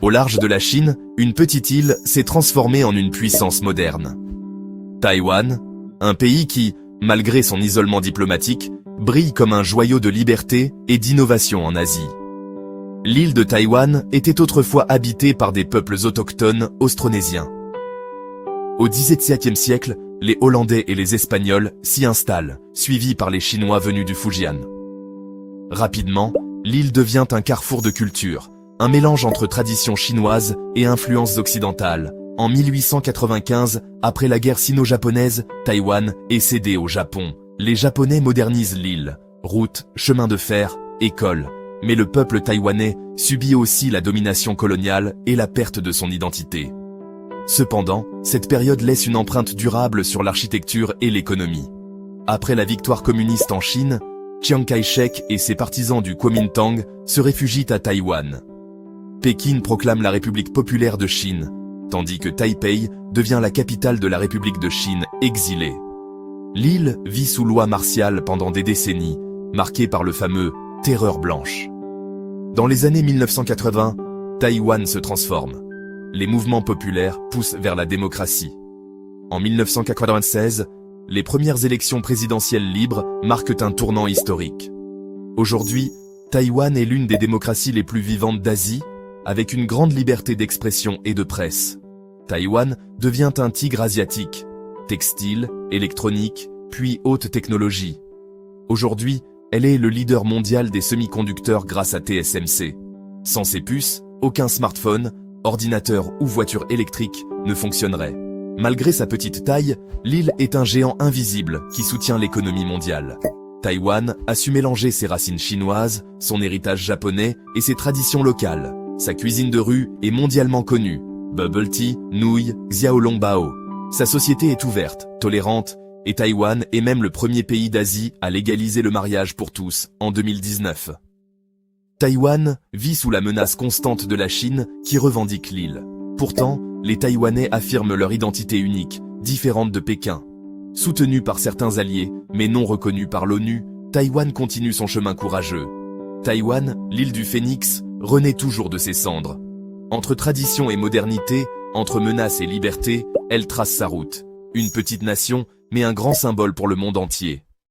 Au large de la Chine, une petite île s'est transformée en une puissance moderne. Taïwan, un pays qui, malgré son isolement diplomatique, brille comme un joyau de liberté et d'innovation en Asie. L'île de Taïwan était autrefois habitée par des peuples autochtones austronésiens. Au XVIIe siècle, les Hollandais et les Espagnols s'y installent, suivis par les Chinois venus du Fujian. Rapidement, l'île devient un carrefour de culture, un mélange entre traditions chinoises et influences occidentales. En 1895, après la guerre sino-japonaise, Taïwan est cédée au Japon. Les Japonais modernisent l'île, routes, chemins de fer, écoles. Mais le peuple taïwanais subit aussi la domination coloniale et la perte de son identité. Cependant, cette période laisse une empreinte durable sur l'architecture et l'économie. Après la victoire communiste en Chine, Chiang Kai-shek et ses partisans du Kuomintang se réfugient à Taïwan. Pékin proclame la République populaire de Chine, tandis que Taipei devient la capitale de la République de Chine exilée. L'île vit sous loi martiale pendant des décennies, marquée par le fameux « Terreur blanche ». Dans les années 1980, Taïwan se transforme. Les mouvements populaires poussent vers la démocratie. En 1996, les premières élections présidentielles libres marquent un tournant historique. Aujourd'hui, Taïwan est l'une des démocraties les plus vivantes d'Asie, avec une grande liberté d'expression et de presse. Taïwan devient un tigre asiatique, textile, électronique, puis haute technologie. Aujourd'hui, elle est le leader mondial des semi-conducteurs grâce à TSMC. Sans ces puces, aucun smartphone, ordinateur ou voiture électrique ne fonctionnerait. Malgré sa petite taille, l'île est un géant invisible qui soutient l'économie mondiale. Taïwan a su mélanger ses racines chinoises, son héritage japonais et ses traditions locales. Sa cuisine de rue est mondialement connue. Bubble tea, nouilles, xiaolongbao. Sa société est ouverte, tolérante, et Taïwan est même le premier pays d'Asie à légaliser le mariage pour tous, en 2019. Taïwan vit sous la menace constante de la Chine qui revendique l'île. Pourtant, les Taïwanais affirment leur identité unique, différente de Pékin. Soutenue par certains alliés, mais non reconnue par l'ONU, Taïwan continue son chemin courageux. Taïwan, l'île du Phénix, renaît toujours de ses cendres. Entre tradition et modernité, entre menace et liberté, elle trace sa route. Une petite nation, mais un grand symbole pour le monde entier.